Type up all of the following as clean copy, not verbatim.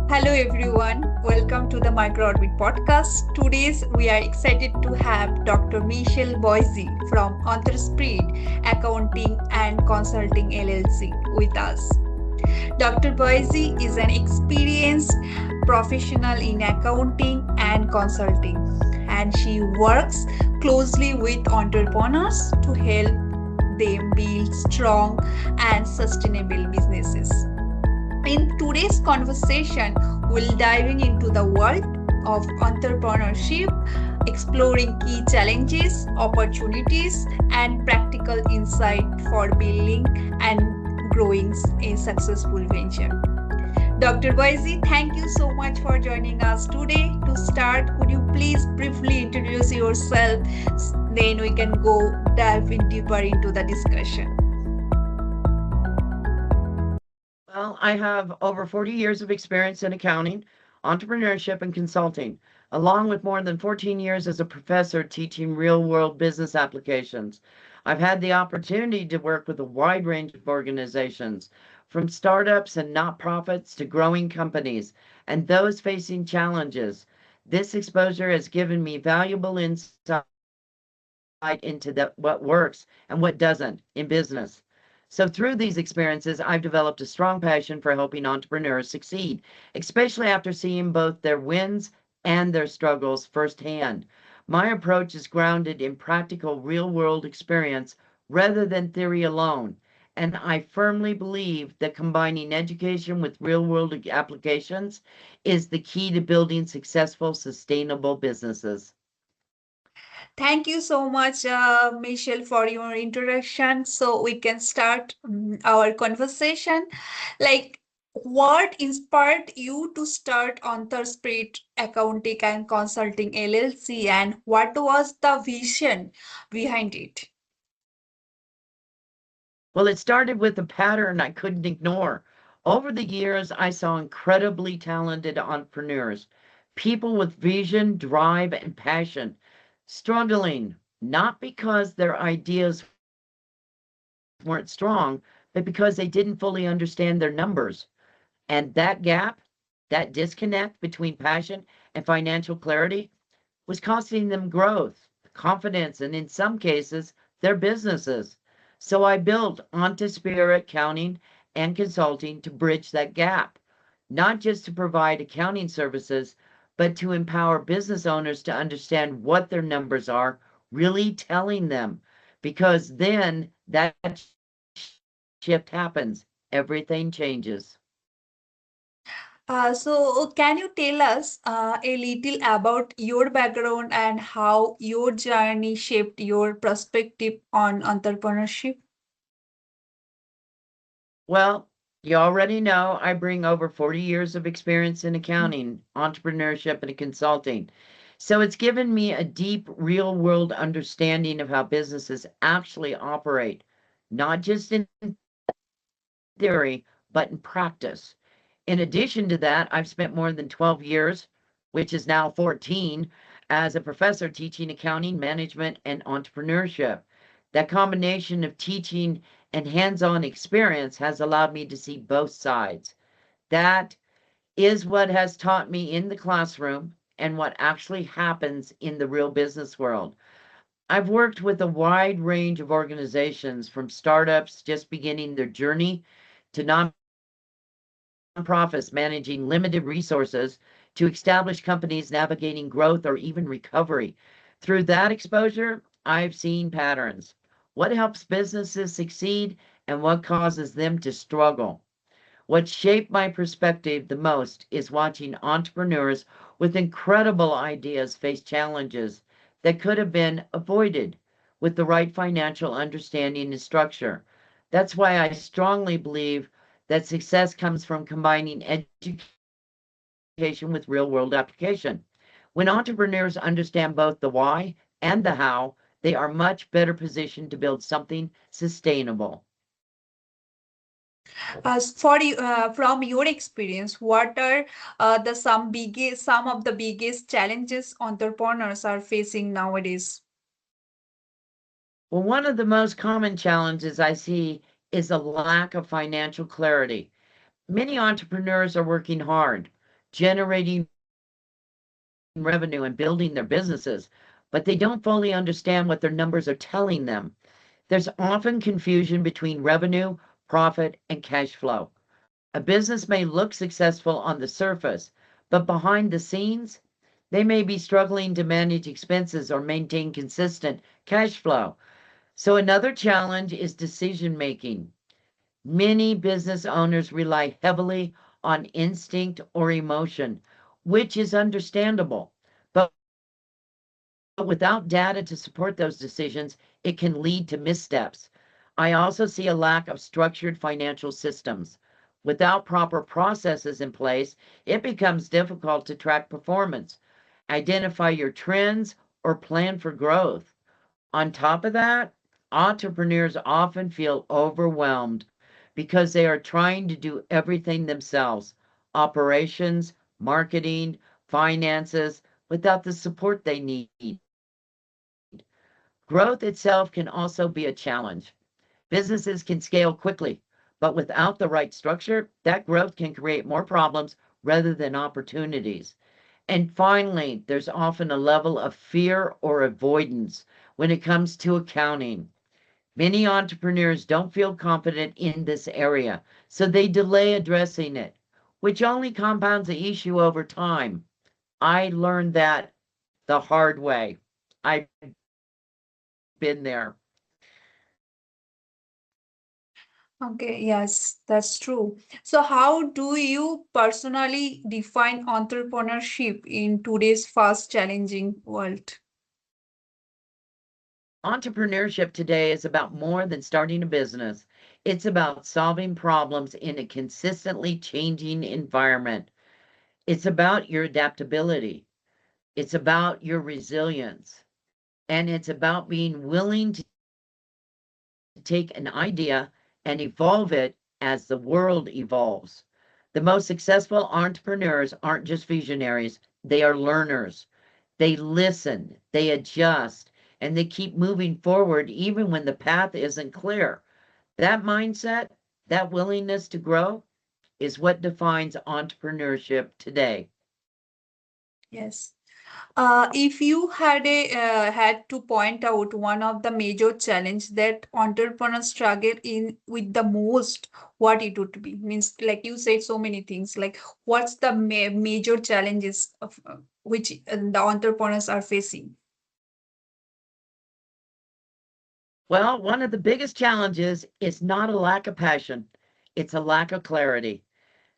Hello everyone, welcome to the Microrbit Podcast. Today we are excited to have Dr. Michelle Boise from EntreSpirit Accounting and Consulting LLC with us. Dr. Boise is an experienced professional in accounting and consulting, and she works closely with entrepreneurs to help them build strong and sustainable businesses. In today's conversation, we'll diving into the world of entrepreneurship, exploring key challenges, opportunities, and practical insight for building and growing a successful venture. Dr. Boise, thank you so much for joining us today. To start, could you please briefly introduce yourself? Then we can go dive in deeper into the discussion. Well, I have over 40 years of experience in accounting, entrepreneurship, and consulting, along with more than 14 years as a professor teaching real-world business applications. I've had the opportunity to work with a wide range of organizations, from startups and not-profits to growing companies, and those facing challenges. This exposure has given me valuable insight into what works and what doesn't in business. So through these experiences, I've developed a strong passion for helping entrepreneurs succeed, especially after seeing both their wins and their struggles firsthand. My approach is grounded in practical real-world experience rather than theory alone. And I firmly believe that combining education with real-world applications is the key to building successful, sustainable businesses. Thank you so much, Michelle, for your introduction. So we can start our conversation. Like, what inspired you to start EntreSpirit Accounting and Consulting LLC, and what was the vision behind it? Well, it started with a pattern I couldn't ignore. Over the years, I saw incredibly talented entrepreneurs, people with vision, drive, and passion, struggling, not because their ideas weren't strong, but because they didn't fully understand their numbers. And that gap, that disconnect between passion and financial clarity, was costing them growth, confidence, and in some cases, their businesses. So I built Onto Spirit Accounting and Consulting to bridge that gap, not just to provide accounting services, but to empower business owners to understand what their numbers are really telling them. Because then that shift happens, everything changes. So, can you tell us a little about your background and how your journey shaped your perspective on entrepreneurship? Well, you already know I bring over 40 years of experience in accounting, entrepreneurship, and consulting. So it's given me a deep, real world understanding of how businesses actually operate, not just in theory, but in practice. In addition to that, I've spent more than 12 years, which is now 14, as a professor teaching accounting, management, and entrepreneurship. That combination of teaching and hands-on experience has allowed me to see both sides. That is what has taught me in the classroom and what actually happens in the real business world. I've worked with a wide range of organizations, from startups just beginning their journey to nonprofits managing limited resources to established companies navigating growth or even recovery. Through that exposure, I've seen patterns. What helps businesses succeed and what causes them to struggle. What shaped my perspective the most is watching entrepreneurs with incredible ideas face challenges that could have been avoided with the right financial understanding and structure. That's why I strongly believe that success comes from combining education with real world application. When entrepreneurs understand both the why and the how, they are much better positioned to build something sustainable. From your experience, what are some of the biggest challenges entrepreneurs are facing nowadays? Well, one of the most common challenges I see is a lack of financial clarity. Many entrepreneurs are working hard. generating revenue and building their businesses, but they don't fully understand what their numbers are telling them. There's often confusion between revenue, profit, and cash flow. A business may look successful on the surface, but behind the scenes, they may be struggling to manage expenses or maintain consistent cash flow. So, another challenge is decision making. Many business owners rely heavily on instinct or emotion, which is understandable. But without data to support those decisions, it can lead to missteps. I also see a lack of structured financial systems. Without proper processes in place, it becomes difficult to track performance, identify your trends, or plan for growth. On top of that, entrepreneurs often feel overwhelmed because they are trying to do everything themselves: operations, marketing, finances, without the support they need. Growth itself can also be a challenge. Businesses can scale quickly, but without the right structure, that growth can create more problems rather than opportunities. And finally, there's often a level of fear or avoidance when it comes to accounting. Many entrepreneurs don't feel confident in this area, so they delay addressing it, which only compounds the issue over time. I learned that the hard way. I've been there. Okay, yes, that's true. So, how do you personally define entrepreneurship in today's fast challenging world? Entrepreneurship today is about more than starting a business. It's about solving problems in a consistently changing environment. It's about your adaptability. It's about your resilience. And it's about being willing to take an idea and evolve it as the world evolves. The most successful entrepreneurs aren't just visionaries, they are learners. They listen, they adjust, and they keep moving forward even when the path isn't clear. That mindset, that willingness to grow, is what defines entrepreneurship today. Yes. If you had to point out one of the major challenge that entrepreneurs struggle in with the most, what it would be? Means like you said so many things. Like what's the major challenges of which the entrepreneurs are facing? Well, one of the biggest challenges is not a lack of passion, it's a lack of clarity.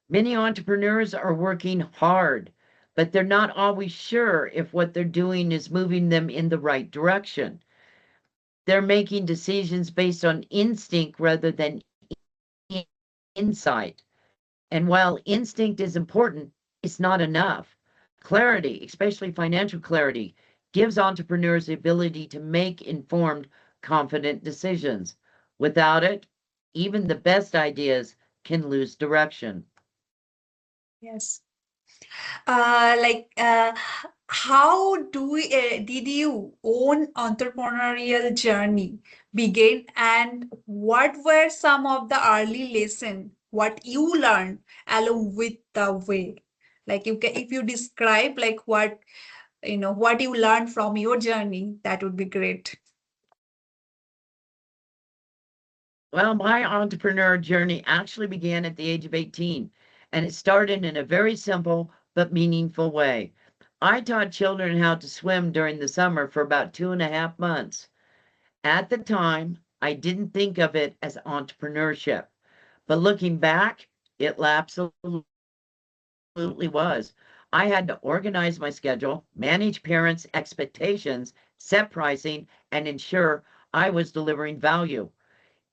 Many entrepreneurs are working hard, but they're not always sure if what they're doing is moving them in the right direction. They're making decisions based on instinct rather than insight. And while instinct is important, it's not enough. Clarity, especially financial clarity, gives entrepreneurs the ability to make informed, confident decisions. Without it, even the best ideas can lose direction. Yes. Like, how did you own entrepreneurial journey begin, and what were some of the early lesson what you learned along with the way? Like, if you describe like what what you learned from your journey, that would be great. Well, my entrepreneur journey actually began at the age of 18, and it started in a very simple but meaningful way. I taught children how to swim during the summer for about 2.5 months. At the time, I didn't think of it as entrepreneurship, but looking back, it absolutely was. I had to organize my schedule, manage parents' expectations, set pricing, and ensure I was delivering value.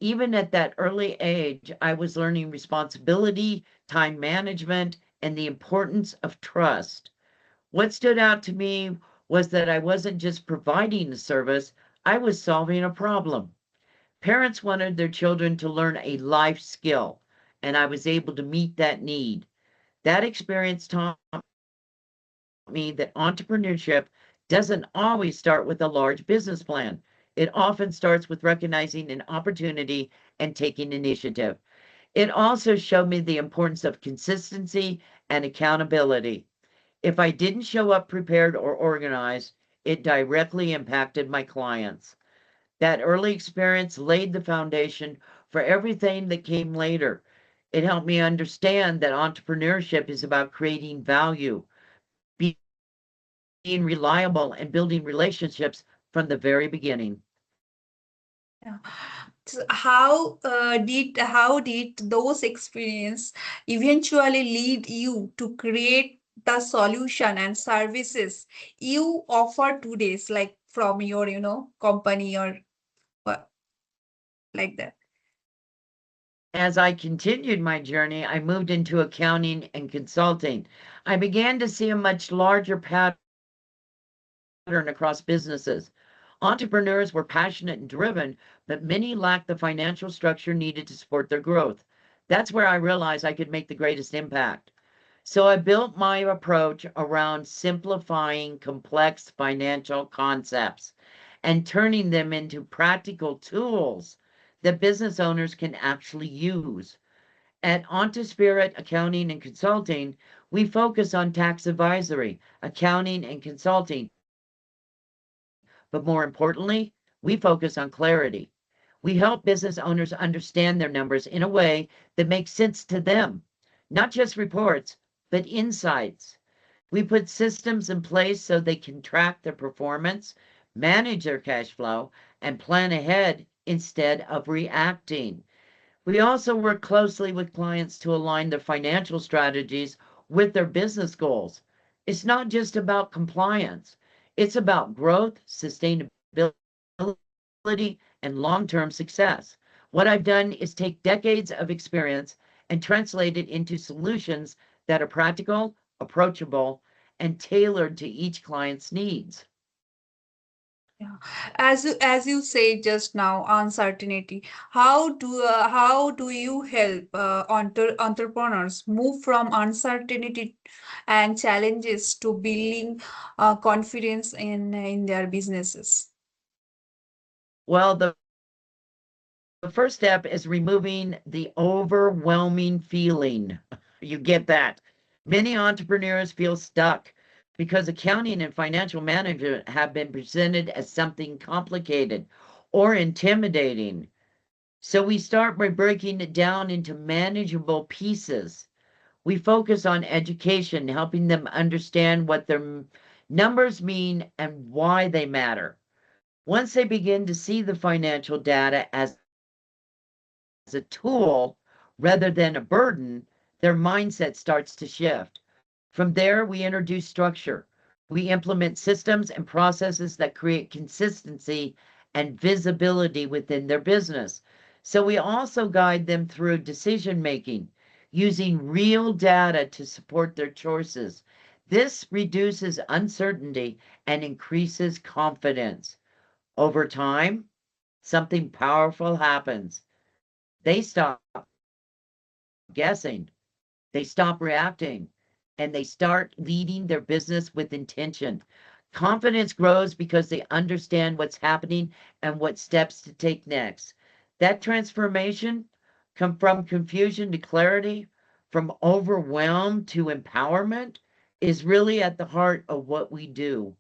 Even at that early age, I was learning responsibility, time management, and the importance of trust. What stood out to me was that I wasn't just providing a service, I was solving a problem. Parents wanted their children to learn a life skill, and I was able to meet that need. That experience taught me that entrepreneurship doesn't always start with a large business plan. It often starts with recognizing an opportunity and taking initiative. It also showed me the importance of consistency and accountability. If I didn't show up prepared or organized, it directly impacted my clients. That early experience laid the foundation for everything that came later. It helped me understand that entrepreneurship is about creating value, being reliable, and building relationships from the very beginning. Yeah. So how did those experience eventually lead you to create the solution and services you offer today's, like from your company or what, like that? As I continued my journey, I moved into accounting and consulting. I began to see a much larger pattern across businesses. Entrepreneurs were passionate and driven, but many lacked the financial structure needed to support their growth. That's where I realized I could make the greatest impact. So I built my approach around simplifying complex financial concepts and turning them into practical tools that business owners can actually use. At EntreSpirit Accounting and Consulting, we focus on tax advisory, accounting, and consulting, but more importantly, we focus on clarity. We help business owners understand their numbers in a way that makes sense to them, not just reports, but insights. We put systems in place so they can track their performance, manage their cash flow, and plan ahead instead of reacting. We also work closely with clients to align their financial strategies with their business goals. It's not just about compliance, it's about growth, sustainability, and long-term success. What I've done is take decades of experience and translate it into solutions that are practical, approachable, and tailored to each client's needs. Yeah. As you say just now, uncertainty. How do you help entrepreneurs move from uncertainty and challenges to building confidence in their businesses? Well, the first step is removing the overwhelming feeling. You get that. Many entrepreneurs feel stuck because accounting and financial management have been presented as something complicated or intimidating. So we start by breaking it down into manageable pieces. We focus on education, helping them understand what their numbers mean and why they matter. Once they begin to see the financial data as a tool rather than a burden, their mindset starts to shift. From there, we introduce structure. We implement systems and processes that create consistency and visibility within their business. So we also guide them through decision making using real data to support their choices. This reduces uncertainty and increases confidence. Over time, something powerful happens. They stop guessing, they stop reacting, and they start leading their business with intention. Confidence grows because they understand what's happening and what steps to take next. That transformation from confusion to clarity, from overwhelm to empowerment, is really at the heart of what we do.